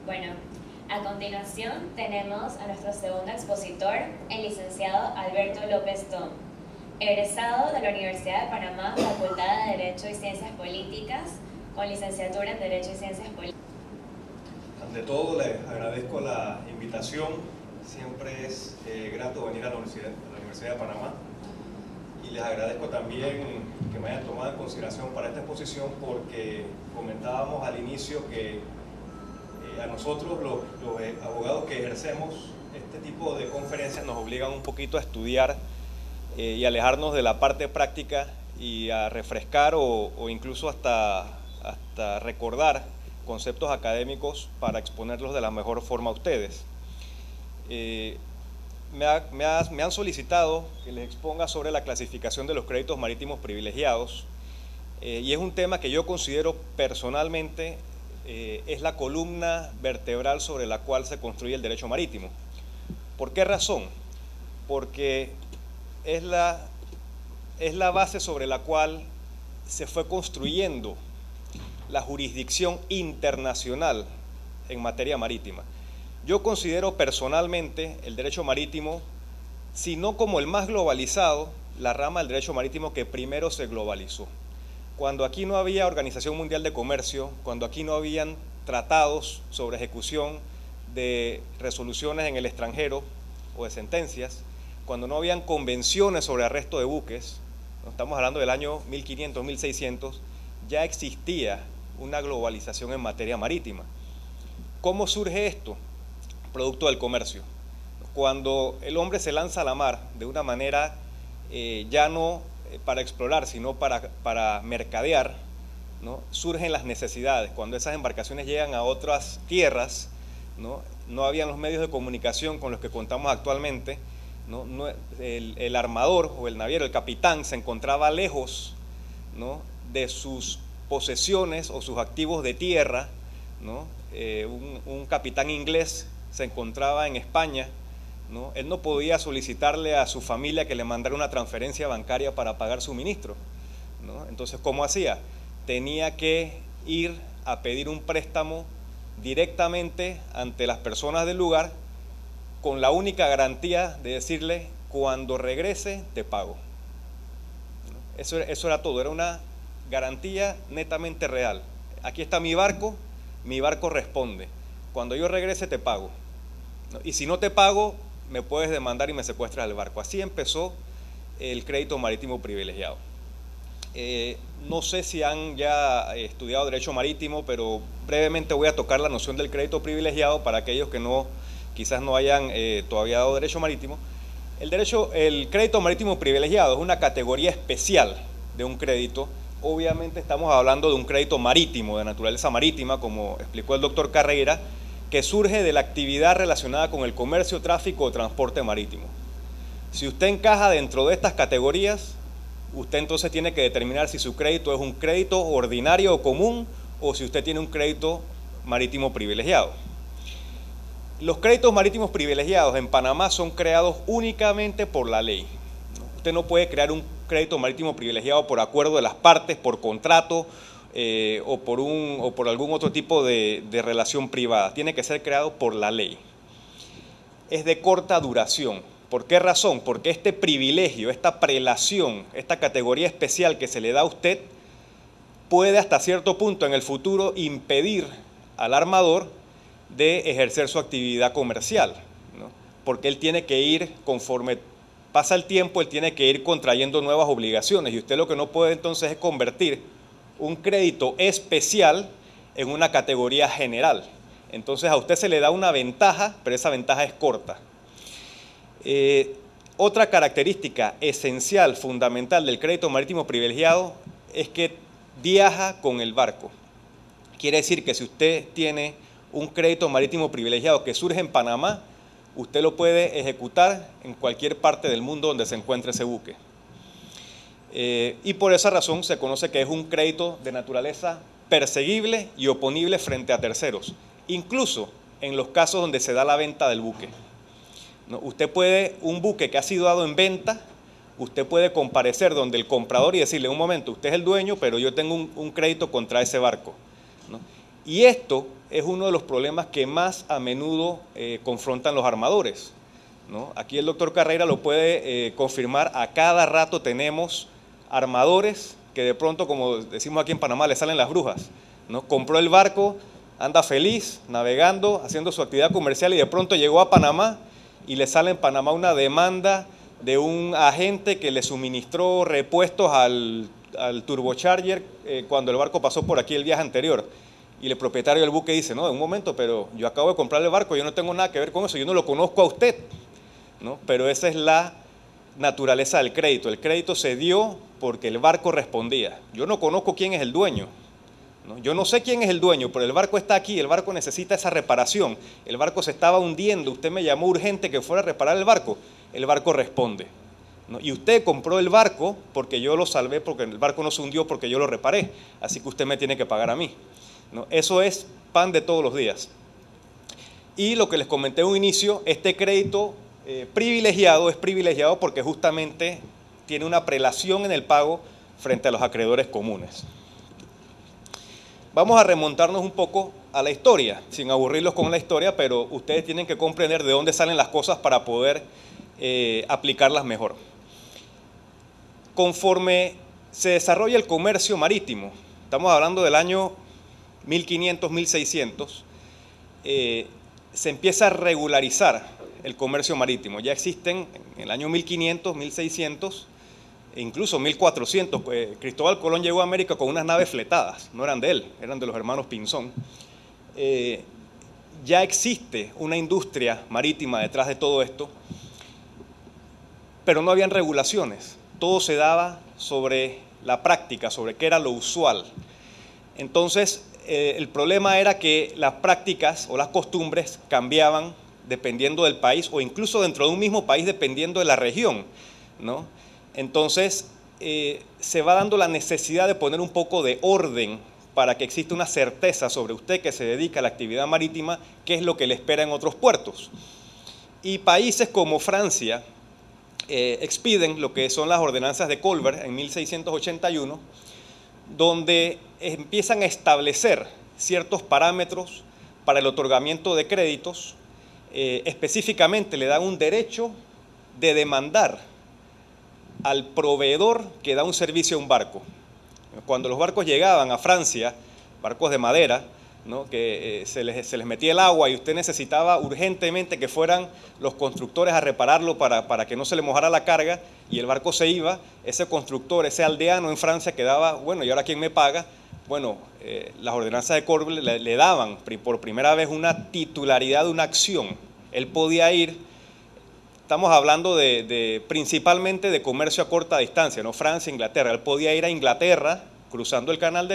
Bueno, a continuación tenemos a nuestro segundo expositor, el licenciado Alberto López Tom, egresado de la Universidad de Panamá, Facultad de Derecho y Ciencias Políticas, con licenciatura en Derecho y Ciencias Políticas. Ante todo, les agradezco la invitación. Siempre es grato venir a la Universidad de Panamá. Y les agradezco también que me hayan tomado en consideración para esta exposición, porque comentábamos al inicio que a nosotros, los abogados que ejercemos este tipo de conferencias, nos obligan un poquito a estudiar y alejarnos de la parte práctica y a refrescar o incluso hasta recordar conceptos académicos para exponerlos de la mejor forma a ustedes. Me han solicitado que les exponga sobre la clasificación de los créditos marítimos privilegiados, y es un tema que yo considero personalmente es la columna vertebral sobre la cual se construye el derecho marítimo. ¿Por qué razón? Porque es la base sobre la cual se fue construyendo la jurisdicción internacional en materia marítima. Yo considero personalmente el derecho marítimo, si no como el más globalizado, la rama del derecho marítimo que primero se globalizó. Cuando aquí no había Organización Mundial de Comercio, cuando aquí no habían tratados sobre ejecución de resoluciones en el extranjero o de sentencias, cuando no habían convenciones sobre arresto de buques, no estamos hablando del año 1500, 1600, ya existía una globalización en materia marítima. ¿Cómo surge esto? Producto del comercio. Cuando el hombre se lanza a la mar de una manera ya no para explorar, sino para mercadear, ¿no? Surgen las necesidades. Cuando esas embarcaciones llegan a otras tierras, no habían los medios de comunicación con los que contamos actualmente, el armador o el naviero, el capitán, se encontraba lejos, ¿no?, de sus posesiones o sus activos de tierra, ¿no? Un capitán inglés se encontraba en España, ¿no? Él no podía solicitarle a su familia que le mandara una transferencia bancaria para pagar suministro, ¿no? Entonces, ¿cómo hacía? Tenía que ir a pedir un préstamo directamente ante las personas del lugar, con la única garantía de decirle: cuando regrese te pago. Eso era todo, era una garantía netamente real. Aquí está mi barco responde. Cuando yo regrese te pago, ¿no? Y si no te pago, me puedes demandar y me secuestras el barco. Así empezó el crédito marítimo privilegiado. No sé si han ya estudiado derecho marítimo, pero brevemente voy a tocar la noción del crédito privilegiado para aquellos que quizás no hayan todavía dado derecho marítimo. El crédito marítimo privilegiado es una categoría especial de un crédito. Obviamente estamos hablando de un crédito marítimo, de naturaleza marítima, como explicó el doctor Carreira, que surge de la actividad relacionada con el comercio, tráfico o transporte marítimo. Si usted encaja dentro de estas categorías, usted entonces tiene que determinar si su crédito es un crédito ordinario o común, o si usted tiene un crédito marítimo privilegiado. Los créditos marítimos privilegiados en Panamá son creados únicamente por la ley. Usted no puede crear un crédito marítimo privilegiado por acuerdo de las partes, por contrato o por algún otro tipo de relación privada. Tiene que ser creado por la ley. Es de corta duración. ¿Por qué razón? Porque este privilegio, esta prelación, esta categoría especial que se le da a usted puede hasta cierto punto en el futuro impedir al armador de ejercer su actividad comercial, ¿no? Porque él tiene que ir, conforme pasa el tiempo, él tiene que ir contrayendo nuevas obligaciones, y usted lo que no puede entonces es convertir un crédito especial en una categoría general. Entonces a usted se le da una ventaja, pero esa ventaja es corta. Otra característica esencial, fundamental del crédito marítimo privilegiado es que viaja con el barco. Quiere decir que si usted tiene un crédito marítimo privilegiado que surge en Panamá, usted lo puede ejecutar en cualquier parte del mundo donde se encuentre ese buque. Y por esa razón se conoce que es un crédito de naturaleza perseguible y oponible frente a terceros, incluso en los casos donde se da la venta del buque, ¿no? Usted puede, un buque que ha sido dado en venta, usted puede comparecer donde el comprador y decirle: un momento, usted es el dueño, pero yo tengo un crédito contra ese barco, ¿no? Y esto es uno de los problemas que más a menudo confrontan los armadores, ¿no? Aquí el doctor Carreira lo puede confirmar. A cada rato tenemos armadores que de pronto, como decimos aquí en Panamá, le salen las brujas, ¿no? Compró el barco, anda feliz, navegando, haciendo su actividad comercial, y de pronto llegó a Panamá y le sale en Panamá una demanda de un agente que le suministró repuestos al turbocharger cuando el barco pasó por aquí el viaje anterior. Y el propietario del buque dice, no, un momento, pero yo acabo de comprar el barco, yo no tengo nada que ver con eso, yo no lo conozco a usted, ¿no? Pero esa es la naturaleza del crédito. El crédito se dio porque el barco respondía. Yo no conozco quién es el dueño, ¿no? Yo no sé quién es el dueño, pero el barco está aquí, el barco necesita esa reparación, el barco se estaba hundiendo, usted me llamó urgente que fuera a reparar el barco responde, ¿no? Y usted compró el barco porque yo lo salvé, porque el barco no se hundió porque yo lo reparé, así que usted me tiene que pagar a mí, ¿no? Eso es pan de todos los días. Y lo que les comenté en un inicio, este crédito privilegiado es privilegiado porque justamente tiene una prelación en el pago frente a los acreedores comunes. Vamos a remontarnos un poco a la historia, sin aburrirlos con la historia, pero ustedes tienen que comprender de dónde salen las cosas para poder aplicarlas mejor. Conforme se desarrolla el comercio marítimo, estamos hablando del año 1500, 1600, se empieza a regularizar el comercio marítimo. Ya existen en el año 1500, 1600, e incluso 1400. Cristóbal Colón llegó a América con unas naves fletadas, no eran de él, eran de los hermanos Pinzón. Ya existe una industria marítima detrás de todo esto, pero no habían regulaciones. Todo se daba sobre la práctica, sobre qué era lo usual. Entonces, el problema era que las prácticas o las costumbres cambiaban dependiendo del país, o incluso dentro de un mismo país dependiendo de la región, ¿no? Entonces, se va dando la necesidad de poner un poco de orden para que exista una certeza sobre usted que se dedica a la actividad marítima, qué es lo que le espera en otros puertos. Y países como Francia expiden lo que son las ordenanzas de Colbert en 1681, donde empiezan a establecer ciertos parámetros para el otorgamiento de créditos. Específicamente le dan un derecho de demandar al proveedor que da un servicio a un barco. Cuando los barcos llegaban a Francia, barcos de madera, ¿no? Que se les metía el agua y usted necesitaba urgentemente que fueran los constructores a repararlo para que no se le mojara la carga, y el barco se iba, ese constructor, ese aldeano en Francia quedaba, bueno, ¿y ahora quién me paga? Bueno, las ordenanzas de Colbert le daban por primera vez una titularidad de una acción. Él podía ir, estamos hablando principalmente de comercio a corta distancia, ¿no? Francia, Inglaterra. Él podía ir a Inglaterra, cruzando el canal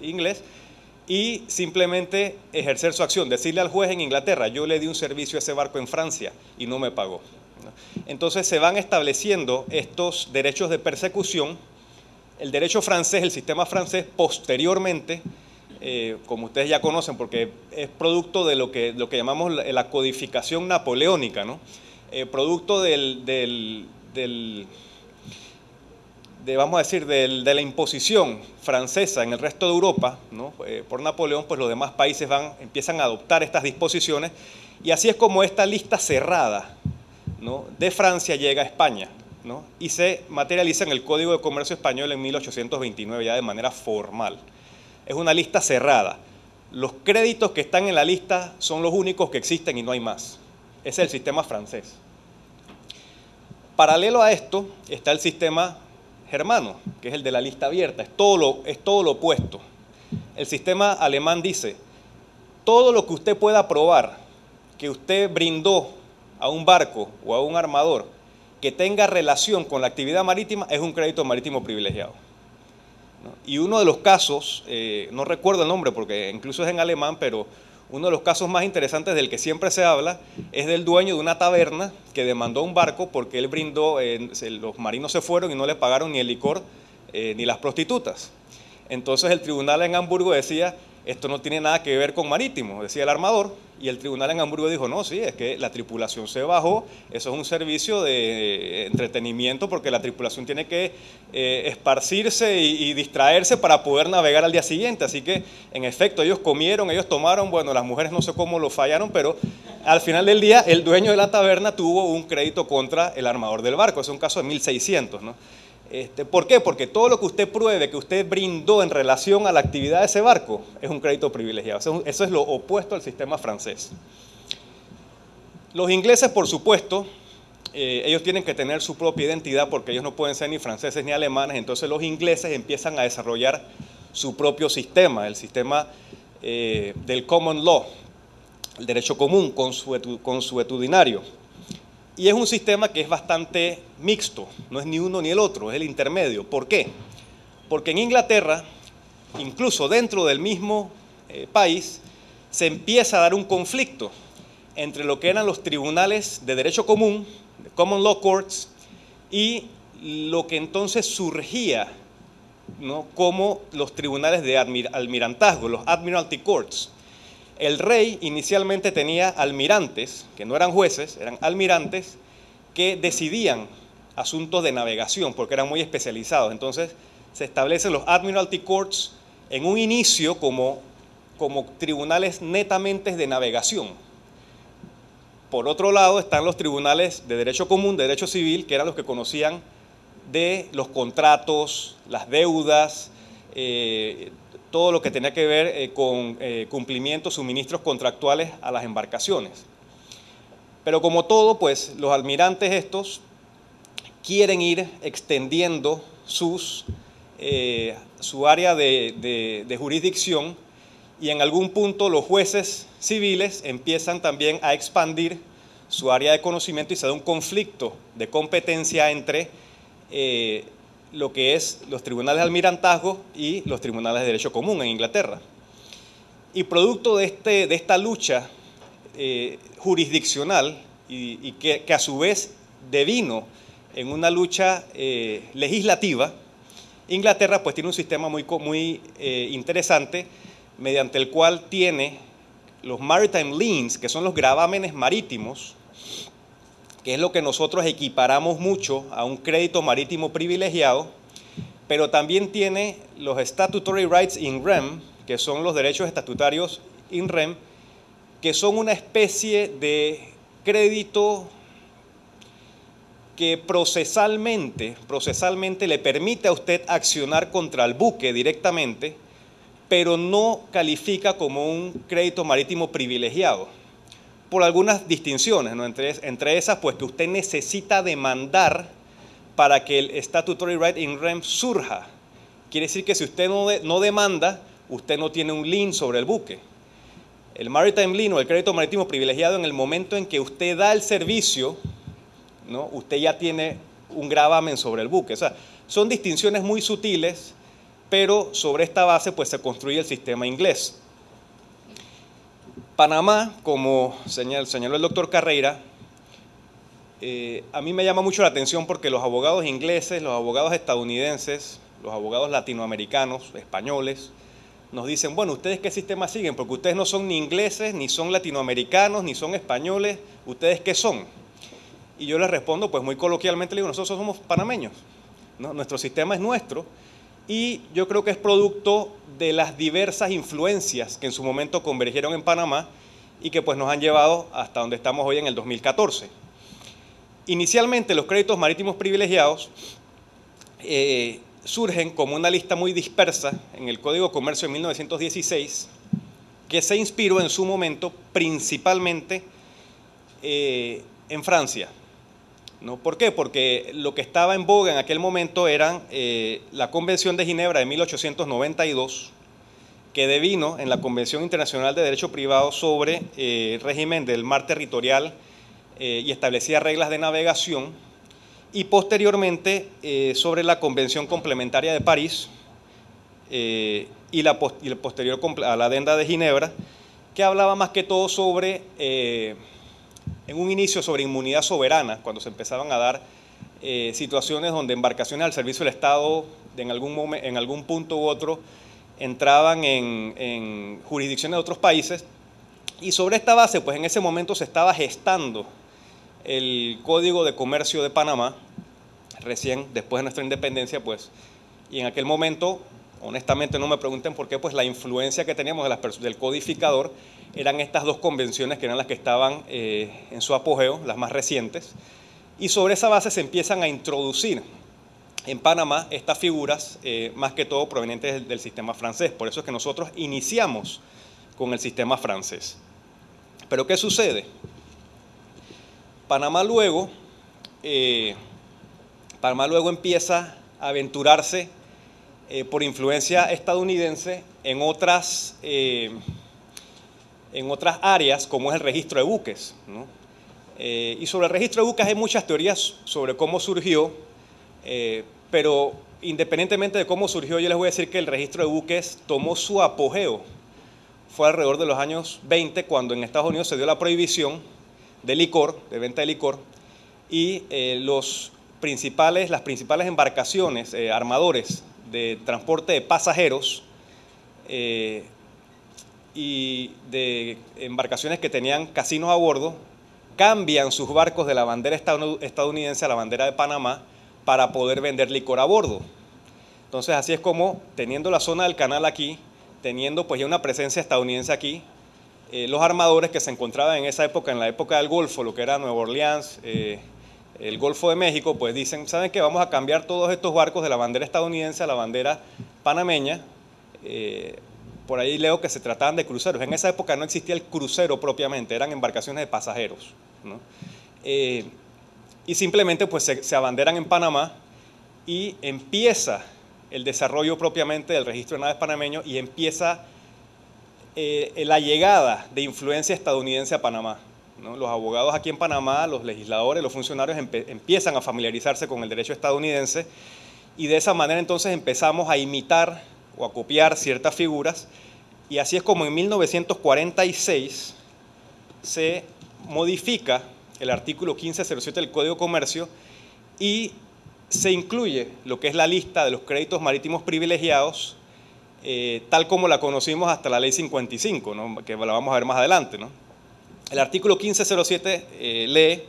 inglés, y simplemente ejercer su acción, decirle al juez en Inglaterra, yo le di un servicio a ese barco en Francia y no me pagó, ¿no? Entonces se van estableciendo estos derechos de persecución. El derecho francés, el sistema francés, posteriormente, como ustedes ya conocen, porque es producto de lo que llamamos la codificación napoleónica, ¿no? Producto vamos a decir, de la imposición francesa en el resto de Europa, ¿no? Por Napoleón, pues los demás países empiezan a adoptar estas disposiciones, y así es como esta lista cerrada, ¿no? De Francia llega a España, ¿no? Y se materializa en el Código de Comercio Español en 1829, ya de manera formal. Es una lista cerrada. Los créditos que están en la lista son los únicos que existen y no hay más. Ese es el sistema francés. Paralelo a esto está el sistema germano, que es el de la lista abierta, es todo lo opuesto. El sistema alemán dice, todo lo que usted pueda probar que usted brindó a un barco o a un armador que tenga relación con la actividad marítima es un crédito marítimo privilegiado, ¿no? Y uno de los casos, no recuerdo el nombre porque incluso es en alemán, pero uno de los casos más interesantes del que siempre se habla es del dueño de una taberna que demandó un barco porque él brindó, los marinos se fueron y no le pagaron ni el licor ni las prostitutas. Entonces el tribunal en Hamburgo decía, esto no tiene nada que ver con marítimo, decía el armador, y el tribunal en Hamburgo dijo, no, sí, es que la tripulación se bajó, eso es un servicio de entretenimiento porque la tripulación tiene que esparcirse y distraerse para poder navegar al día siguiente, así que en efecto ellos comieron, ellos tomaron, bueno, las mujeres no sé cómo lo fallaron, pero al final del día el dueño de la taberna tuvo un crédito contra el armador del barco, es un caso de 1600, ¿no? ¿Por qué? Porque todo lo que usted pruebe, que usted brindó en relación a la actividad de ese barco, es un crédito privilegiado. Eso es lo opuesto al sistema francés. Los ingleses, por supuesto, ellos tienen que tener su propia identidad porque ellos no pueden ser ni franceses ni alemanes, entonces los ingleses empiezan a desarrollar su propio sistema, el sistema del common law, el derecho común consuetudinario. Y es un sistema que es bastante mixto, no es ni uno ni el otro, es el intermedio. ¿Por qué? Porque en Inglaterra, incluso dentro del mismo país, se empieza a dar un conflicto entre lo que eran los tribunales de derecho común, de common law courts, y lo que entonces surgía, ¿no?, como los tribunales de almirantazgo, los admiralty courts. El rey inicialmente tenía almirantes, que no eran jueces, eran almirantes, que decidían asuntos de navegación, porque eran muy especializados. Entonces se establecen los Admiralty Courts en un inicio como tribunales netamente de navegación. Por otro lado están los tribunales de derecho común, de derecho civil, que eran los que conocían de los contratos, las deudas, todo lo que tenía que ver con cumplimientos, suministros contractuales a las embarcaciones. Pero como todo, pues los almirantes estos quieren ir extendiendo su área de jurisdicción y en algún punto los jueces civiles empiezan también a expandir su área de conocimiento y se da un conflicto de competencia entre lo que es los tribunales de almirantazgo y los tribunales de derecho común en Inglaterra. Y producto de esta lucha jurisdiccional y que a su vez devino en una lucha legislativa, Inglaterra pues tiene un sistema muy interesante mediante el cual tiene los maritime liens, que son los gravámenes marítimos, que es lo que nosotros equiparamos mucho a un crédito marítimo privilegiado, pero también tiene los statutory rights in rem, que son los derechos estatutarios in rem, que son una especie de crédito que procesalmente le permite a usted accionar contra el buque directamente, pero no califica como un crédito marítimo privilegiado, por algunas distinciones, ¿no? Entre esas, pues que usted necesita demandar para que el statutory right in rem surja. Quiere decir que si usted no demanda, usted no tiene un lien sobre el buque. El maritime lien o el crédito marítimo privilegiado, en el momento en que usted da el servicio, ¿no?, usted ya tiene un gravamen sobre el buque. O sea, son distinciones muy sutiles, pero sobre esta base pues se construye el sistema inglés. Panamá, como señaló el doctor Carreira, a mí me llama mucho la atención porque los abogados ingleses, los abogados estadounidenses, los abogados latinoamericanos, españoles, nos dicen, bueno, ¿ustedes qué sistema siguen? Porque ustedes no son ni ingleses, ni son latinoamericanos, ni son españoles, ¿ustedes qué son? Y yo les respondo, pues muy coloquialmente, le digo, nosotros somos panameños, ¿no? Nuestro sistema es nuestro y yo creo que es producto de las diversas influencias que en su momento convergieron en Panamá y que pues nos han llevado hasta donde estamos hoy en el 2014. Inicialmente los créditos marítimos privilegiados surgen como una lista muy dispersa en el Código de Comercio de 1916 que se inspiró en su momento principalmente en Francia, ¿no? ¿Por qué? Porque lo que estaba en boga en aquel momento era la Convención de Ginebra de 1892, que devino en la Convención Internacional de Derecho Privado sobre el régimen del mar territorial y establecía reglas de navegación, y posteriormente sobre la Convención Complementaria de París y la posterior a la Adenda de Ginebra, que hablaba más que todo sobre en un inicio sobre inmunidad soberana, cuando se empezaban a dar situaciones donde embarcaciones al servicio del Estado en algún punto u otro entraban en jurisdicciones de otros países, y sobre esta base, pues en ese momento se estaba gestando el Código de Comercio de Panamá, recién después de nuestra independencia, pues, y en aquel momento, honestamente no me pregunten por qué, pues la influencia que teníamos del codificador eran estas dos convenciones que eran las que estaban en su apogeo, las más recientes, y sobre esa base se empiezan a introducir en Panamá estas figuras, más que todo provenientes del sistema francés. Por eso es que nosotros iniciamos con el sistema francés. Pero ¿qué sucede? Panamá luego empieza a aventurarse por influencia estadounidense en otras áreas, como es el registro de buques, ¿no? Y sobre el registro de buques hay muchas teorías sobre cómo surgió, pero independientemente de cómo surgió, yo les voy a decir que el registro de buques tomó su apogeo. Fue alrededor de los años 20, cuando en Estados Unidos se dio la prohibición de licor, de venta de licor, y las principales embarcaciones, armadores de transporte de pasajeros y de embarcaciones que tenían casinos a bordo, cambian sus barcos de la bandera estadounidense a la bandera de Panamá para poder vender licor a bordo. Entonces así es como, teniendo la zona del canal aquí, teniendo pues ya una presencia estadounidense aquí, los armadores que se encontraban en esa época, en la época del Golfo, lo que era Nueva Orleans, el Golfo de México, pues dicen, ¿saben qué? Vamos a cambiar todos estos barcos de la bandera estadounidense a la bandera panameña. Por ahí leo que se trataban de cruceros. En esa época no existía el crucero propiamente, eran embarcaciones de pasajeros, ¿no? Y simplemente pues se abanderan en Panamá y empieza el desarrollo propiamente del registro de naves panameños y empieza la llegada de influencia estadounidense a Panamá, ¿no? Los abogados aquí en Panamá, los legisladores, los funcionarios empiezan a familiarizarse con el derecho estadounidense, y de esa manera entonces empezamos a imitar o a copiar ciertas figuras, y así es como en 1946 se modifica el artículo 1507 del Código de Comercio y se incluye lo que es la lista de los créditos marítimos privilegiados, tal como la conocimos hasta la Ley 55, ¿no? Que la vamos a ver más adelante, ¿no? El artículo 1507 lee: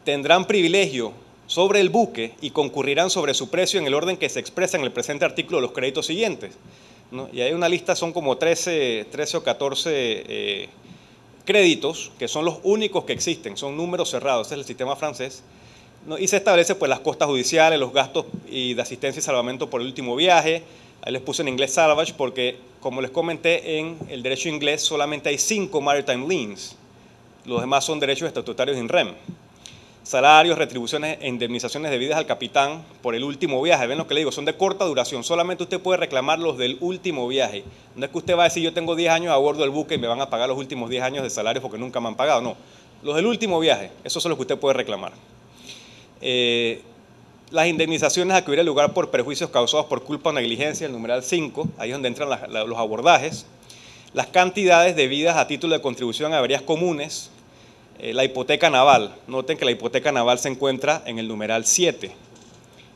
tendrán privilegio sobre el buque y concurrirán sobre su precio en el orden que se expresa en el presente artículo los créditos siguientes, ¿no? Y hay una lista, son como 13 o 14 créditos, que son los únicos que existen, son números cerrados, ese es el sistema francés, ¿no? Y se establece pues las costas judiciales, los gastos y de asistencia y salvamento por el último viaje. Ahí les puse en inglés salvage porque, como les comenté, en el derecho inglés solamente hay 5 maritime liens, los demás son derechos estatutarios in rem. Salarios, retribuciones e indemnizaciones debidas al capitán por el último viaje. ¿Ven lo que le digo? Son de corta duración. Solamente usted puede reclamar los del último viaje. No es que usted va a decir, yo tengo 10 años a bordo del buque y me van a pagar los últimos 10 años de salarios porque nunca me han pagado. No. Los del último viaje, esos son los que usted puede reclamar. Las indemnizaciones a que hubiera lugar por perjuicios causados por culpa o negligencia, el numeral 5, ahí es donde entran los abordajes. Las cantidades debidas a título de contribución a averías comunes. La hipoteca naval, noten que la hipoteca naval se encuentra en el numeral 7,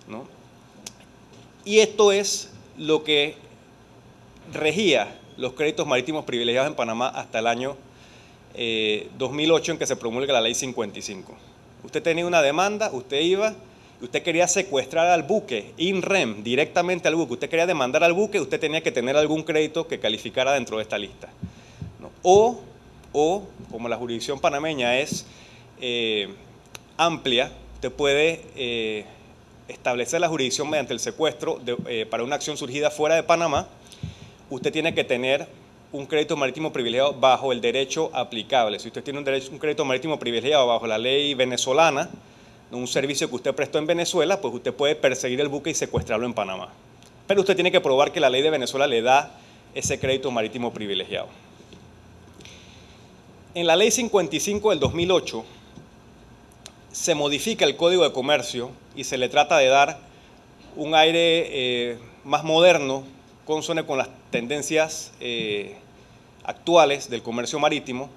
¿no? Y esto es lo que regía los créditos marítimos privilegiados en Panamá hasta el año 2008, en que se promulga la Ley 55. Usted tenía una demanda, usted iba, usted quería secuestrar al buque, in rem, directamente al buque, usted quería demandar al buque, usted tenía que tener algún crédito que calificara dentro de esta lista, ¿no? O como la jurisdicción panameña es amplia, usted puede establecer la jurisdicción mediante el secuestro para una acción surgida fuera de Panamá. Usted tiene que tener un crédito marítimo privilegiado bajo el derecho aplicable. Si usted tiene un crédito marítimo privilegiado bajo la ley venezolana, un servicio que usted prestó en Venezuela, pues usted puede perseguir el buque y secuestrarlo en Panamá. Pero usted tiene que probar que la ley de Venezuela le da ese crédito marítimo privilegiado. En la Ley 55 del 2008 se modifica el Código de Comercio y se le trata de dar un aire más moderno, consone con las tendencias actuales del comercio marítimo.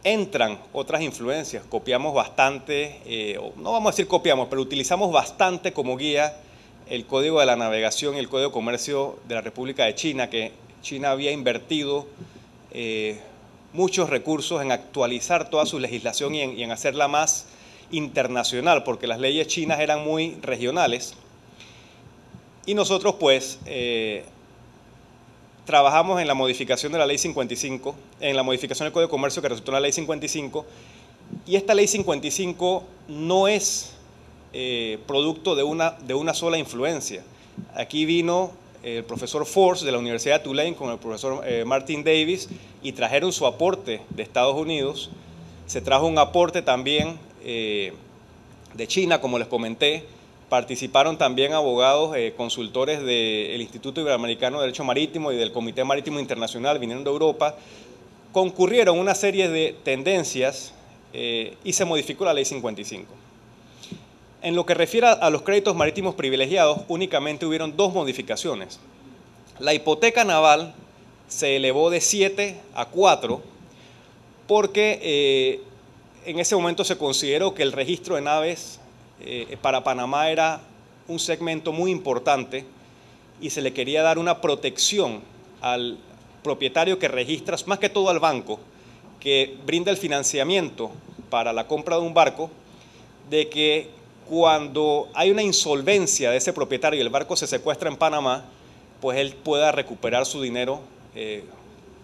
Entran otras influencias, copiamos bastante, no vamos a decir copiamos, pero utilizamos bastante como guía el Código de la Navegación y el Código de Comercio de la República de China, que China había invertido muchos recursos en actualizar toda su legislación y en hacerla más internacional, porque las leyes chinas eran muy regionales. Y nosotros pues trabajamos en la modificación de la Ley 55, en la modificación del Código de Comercio que resultó en la Ley 55, y esta Ley 55 no es producto de una sola influencia. Aquí vino el profesor Force de la Universidad de Tulane con el profesor Martin Davis y trajeron su aporte de Estados Unidos. Se trajo un aporte también de China, como les comenté. Participaron también abogados, consultores del Instituto Iberoamericano de Derecho Marítimo y del Comité Marítimo Internacional, viniendo de Europa. Concurrieron una serie de tendencias y se modificó la Ley 55. En lo que refiere a los créditos marítimos privilegiados, únicamente hubieron dos modificaciones. La hipoteca naval se elevó de 7 a 4 porque en ese momento se consideró que el registro de naves para Panamá era un segmento muy importante y se le quería dar una protección al propietario que registra, más que todo al banco, que brinda el financiamiento para la compra de un barco, de que cuando hay una insolvencia de ese propietario y el barco se secuestra en Panamá, pues él pueda recuperar su dinero,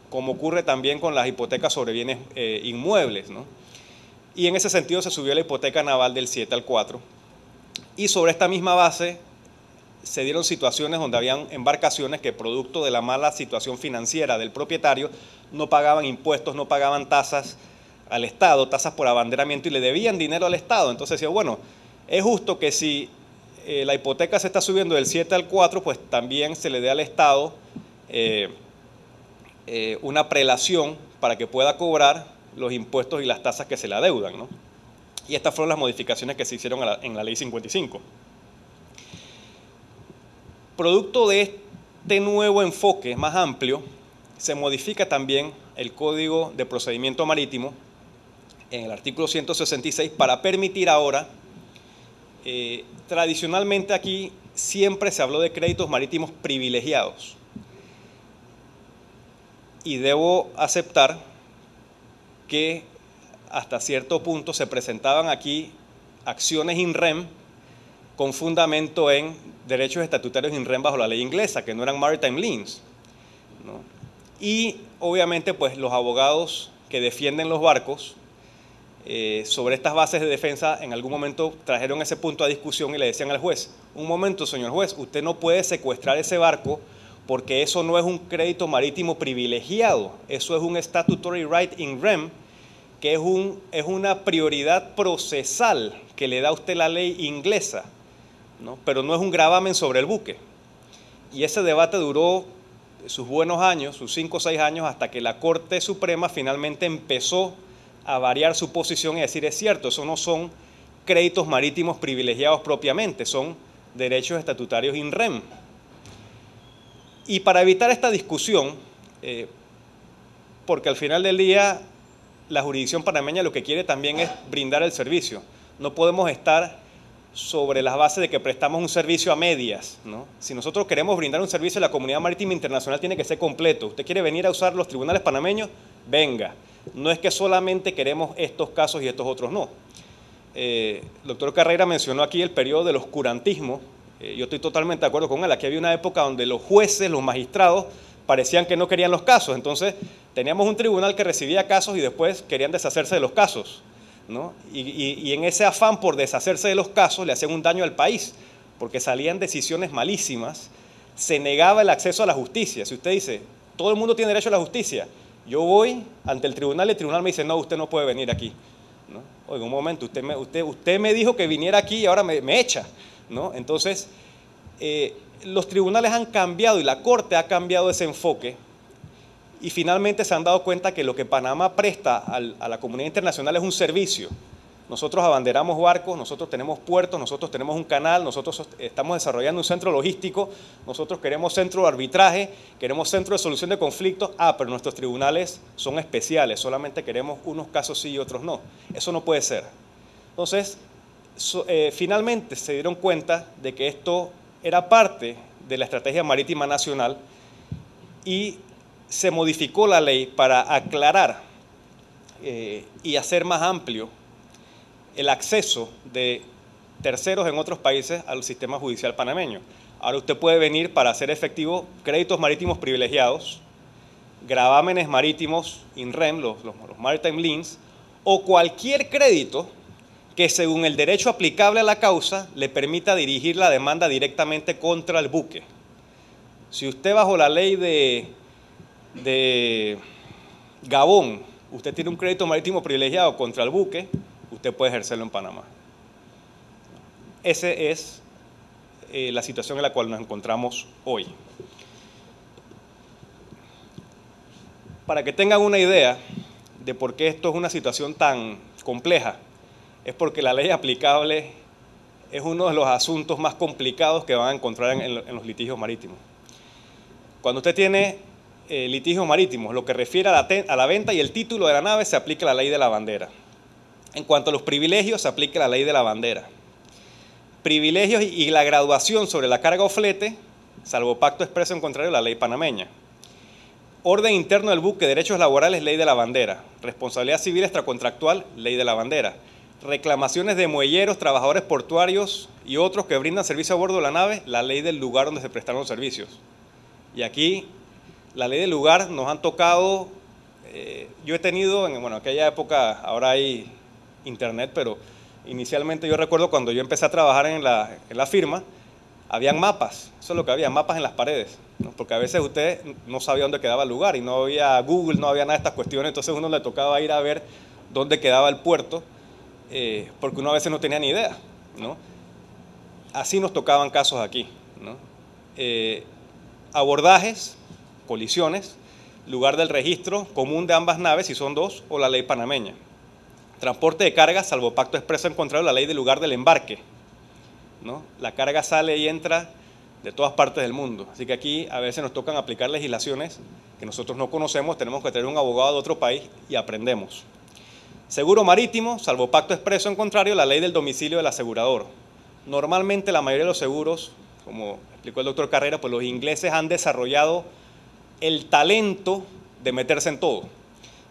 como ocurre también con las hipotecas sobre bienes inmuebles, ¿no? Y en ese sentido se subió la hipoteca naval del 7 al 4. Y sobre esta misma base se dieron situaciones donde habían embarcaciones que, producto de la mala situación financiera del propietario, no pagaban impuestos, no pagaban tasas al Estado, tasas por abanderamiento, y le debían dinero al Estado. Entonces decía, bueno, es justo que si la hipoteca se está subiendo del 7 al 4, pues también se le dé al Estado una prelación para que pueda cobrar los impuestos y las tasas que se le adeudan, ¿no? Y estas fueron las modificaciones que se hicieron en la Ley 55. Producto de este nuevo enfoque más amplio, se modifica también el Código de Procedimiento Marítimo en el artículo 166 para permitir ahora, tradicionalmente aquí siempre se habló de créditos marítimos privilegiados. Y debo aceptar que hasta cierto punto se presentaban aquí acciones in rem con fundamento en derechos estatutarios in rem bajo la ley inglesa, que no eran maritime liens, ¿no? Y obviamente pues los abogados que defienden los barcos sobre estas bases de defensa en algún momento trajeron ese punto a discusión y le decían al juez, un momento señor juez, usted no puede secuestrar ese barco porque eso no es un crédito marítimo privilegiado, eso es un statutory right in rem, que es una prioridad procesal que le da a usted la ley inglesa, ¿no? Pero no es un gravamen sobre el buque. Y ese debate duró sus buenos años, sus 5 o 6 años, hasta que la Corte Suprema finalmente empezó a variar su posición y decir, es cierto, eso no son créditos marítimos privilegiados propiamente, son derechos estatutarios in rem. Y para evitar esta discusión, porque al final del día la jurisdicción panameña lo que quiere también es brindar el servicio. No podemos estar sobre las bases de que prestamos un servicio a medias, ¿no? Si nosotros queremos brindar un servicio a la comunidad marítima internacional, tiene que ser completo. Usted quiere venir a usar los tribunales panameños, venga. No es que solamente queremos estos casos y estos otros no. El doctor Carreira mencionó aquí el periodo del oscurantismo. Yo estoy totalmente de acuerdo con él. Aquí había una época donde los jueces, los magistrados, parecían que no querían los casos. Entonces, teníamos un tribunal que recibía casos y después querían deshacerse de los casos, ¿no? Y en ese afán por deshacerse de los casos le hacían un daño al país, porque salían decisiones malísimas, se negaba el acceso a la justicia. Si usted dice, todo el mundo tiene derecho a la justicia, yo voy ante el tribunal y el tribunal me dice, no, usted no puede venir aquí, ¿no? Oiga, un momento, usted me dijo que viniera aquí y ahora me echa, ¿no? Entonces, los tribunales han cambiado y la Corte ha cambiado ese enfoque y finalmente se han dado cuenta que lo que Panamá presta a la comunidad internacional es un servicio. Nosotros abanderamos barcos, nosotros tenemos puertos, nosotros tenemos un canal, nosotros estamos desarrollando un centro logístico, nosotros queremos centro de arbitraje, queremos centro de solución de conflictos, pero nuestros tribunales son especiales, solamente queremos unos casos sí y otros no. Eso no puede ser. Entonces, finalmente se dieron cuenta de que esto era parte de la Estrategia Marítima Nacional y se modificó la ley para aclarar y hacer más amplio el acceso de terceros en otros países al sistema judicial panameño. Ahora usted puede venir para hacer efectivo créditos marítimos privilegiados, gravámenes marítimos INREM, los Maritime Liens, o cualquier crédito que según el derecho aplicable a la causa le permita dirigir la demanda directamente contra el buque. Si usted bajo la ley de Gabón, usted tiene un crédito marítimo privilegiado contra el buque, usted puede ejercerlo en Panamá. Esa es la situación en la cual nos encontramos hoy. Para que tengan una idea de por qué esto es una situación tan compleja, es porque la ley aplicable es uno de los asuntos más complicados que van a encontrar en los litigios marítimos. Cuando usted tiene litigios marítimos, lo que refiere a la venta y el título de la nave, se aplica la ley de la bandera. En cuanto a los privilegios, se aplica la ley de la bandera. Privilegios y la graduación sobre la carga o flete, salvo pacto expreso en contrario, la ley panameña. Orden interno del buque, derechos laborales, ley de la bandera. Responsabilidad civil extracontractual, ley de la bandera. Reclamaciones de muelleros, trabajadores portuarios y otros que brindan servicio a bordo de la nave, la ley del lugar donde se prestaron los servicios. Y aquí, la ley del lugar nos han tocado, yo he tenido, en aquella época, ahora hay internet, pero inicialmente yo recuerdo cuando yo empecé a trabajar en la firma, habían mapas, eso es lo que había, mapas en las paredes, ¿no? Porque a veces usted no sabía dónde quedaba el lugar y no había Google, no había nada de estas cuestiones, entonces uno le tocaba ir a ver dónde quedaba el puerto, porque uno a veces no tenía ni idea, ¿no? Así nos tocaban casos aquí, ¿no? Abordajes, colisiones, lugar del registro común de ambas naves, si son dos, o la ley panameña. Transporte de cargas, salvo pacto expreso en contrario, la ley del lugar del embarque, ¿no? La carga sale y entra de todas partes del mundo, así que aquí a veces nos tocan aplicar legislaciones que nosotros no conocemos, tenemos que tener un abogado de otro país y aprendemos. Seguro marítimo, salvo pacto expreso en contrario, la ley del domicilio del asegurador. Normalmente la mayoría de los seguros, como explicó el doctor Carrera, pues los ingleses han desarrollado el talento de meterse en todo.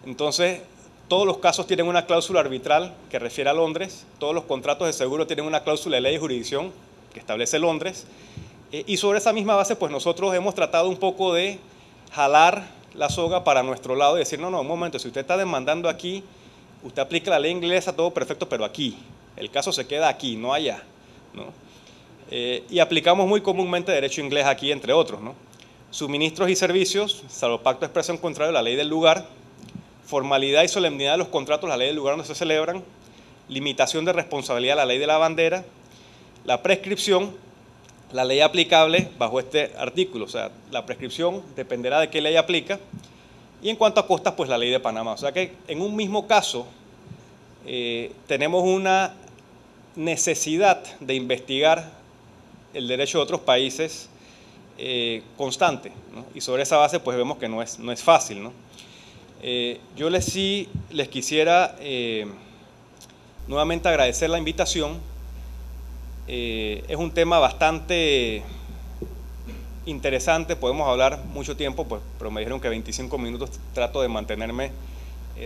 Entonces, todos los casos tienen una cláusula arbitral que refiere a Londres, todos los contratos de seguro tienen una cláusula de ley de jurisdicción que establece Londres, y sobre esa misma base, pues nosotros hemos tratado un poco de jalar la soga para nuestro lado y decir, no, un momento, si usted está demandando aquí, usted aplica la ley inglesa, todo perfecto, pero aquí, el caso se queda aquí, no allá, ¿no? Y aplicamos muy comúnmente derecho inglés aquí, entre otros, ¿no? Suministros y servicios, salvo pacto expreso en contrario, la ley del lugar. Formalidad y solemnidad de los contratos, la ley del lugar donde se celebran. Limitación de responsabilidad, la ley de la bandera. La prescripción, la ley aplicable bajo este artículo, o sea, la prescripción dependerá de qué ley aplica. Y en cuanto a costas, pues la ley de Panamá. O sea que en un mismo caso tenemos una necesidad de investigar el derecho de otros países constante, ¿no? Y sobre esa base pues vemos que no es fácil, ¿no? Yo les quisiera nuevamente agradecer la invitación. Es un tema bastante interesante, podemos hablar mucho tiempo, pues, pero me dijeron que 25 minutos, trato de mantenerme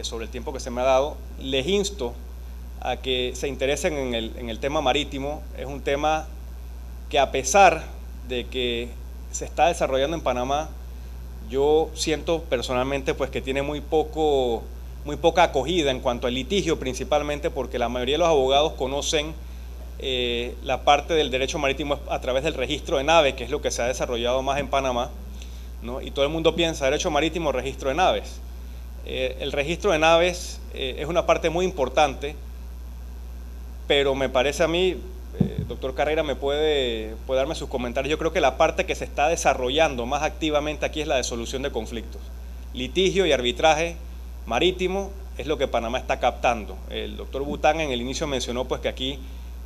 sobre el tiempo que se me ha dado. Les insto a que se interesen en el tema marítimo. Es un tema que, a pesar de que se está desarrollando en Panamá, yo siento personalmente pues que tiene muy poca acogida en cuanto al litigio, principalmente porque la mayoría de los abogados conocen la parte del derecho marítimo a través del registro de naves, que es lo que se ha desarrollado más en Panamá, ¿no? Y todo el mundo piensa derecho marítimo, registro de naves. El registro de naves es una parte muy importante, pero me parece a mí, doctor Carrera me puede darme sus comentarios, yo creo que la parte que se está desarrollando más activamente aquí es la de solución de conflictos. Litigio y arbitraje marítimo es lo que Panamá está captando. El doctor Bután en el inicio mencionó pues que aquí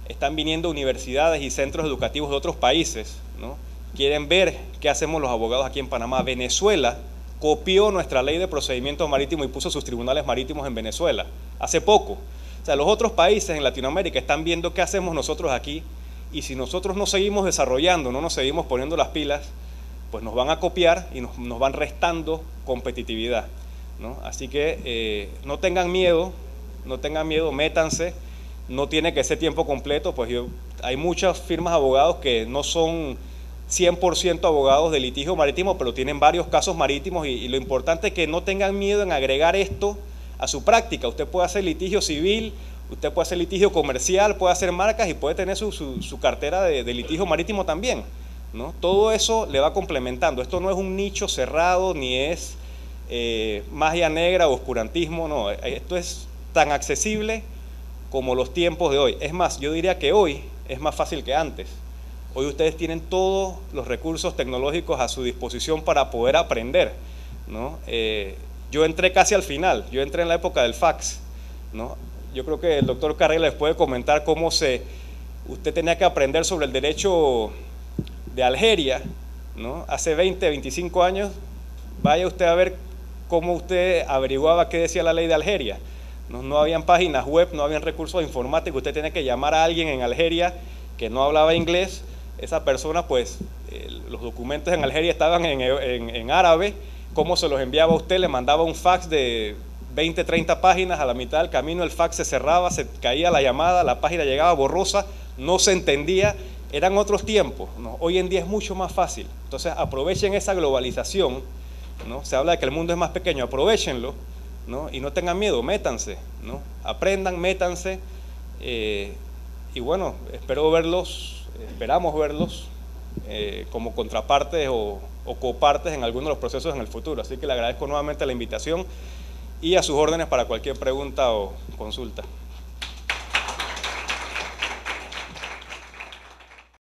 están viniendo universidades y centros educativos de otros países, ¿no? Quieren ver qué hacemos los abogados aquí en Panamá. Venezuela copió nuestra ley de procedimientos marítimos y puso sus tribunales marítimos en Venezuela hace poco. O sea, los otros países en Latinoamérica están viendo qué hacemos nosotros aquí y si nosotros no seguimos desarrollando, no nos seguimos poniendo las pilas, pues nos van a copiar y nos van restando competitividad, ¿no? Así que no tengan miedo, métanse, no tiene que ser tiempo completo, pues hay muchas firmas de abogados que no son 100% abogados de litigio marítimo, pero tienen varios casos marítimos y lo importante es que no tengan miedo en agregar esto a su práctica. Usted puede hacer litigio civil, usted puede hacer litigio comercial, puede hacer marcas y puede tener su cartera de litigio marítimo también, ¿no? Todo eso le va complementando. Esto no es un nicho cerrado, ni es magia negra o oscurantismo, no. Esto es tan accesible como los tiempos de hoy. Es más, yo diría que hoy es más fácil que antes. Hoy ustedes tienen todos los recursos tecnológicos a su disposición para poder aprender, ¿no? Yo entré casi al final, yo entré en la época del fax, ¿no? Yo creo que el doctor Carrera les puede comentar cómo usted tenía que aprender sobre el derecho de Algeria, ¿no? Hace 20, 25 años, vaya usted a ver cómo usted averiguaba qué decía la ley de Algeria. No habían páginas web, no habían recursos informáticos, usted tenía que llamar a alguien en Algeria que no hablaba inglés. Esa persona, pues, los documentos en Algeria estaban en árabe. ¿Cómo se los enviaba a usted? Le mandaba un fax de 20, 30 páginas, a la mitad del camino el fax se cerraba, se caía la llamada, la página llegaba borrosa, no se entendía, eran otros tiempos, ¿no? Hoy en día es mucho más fácil. Entonces aprovechen esa globalización, ¿no? Se habla de que el mundo es más pequeño, aprovechenlo, ¿no? Y no tengan miedo, métanse, ¿no? Aprendan, métanse, y bueno, esperamos verlos como contrapartes o copartes en algunos de los procesos en el futuro. Así que le agradezco nuevamente la invitación y a sus órdenes para cualquier pregunta o consulta.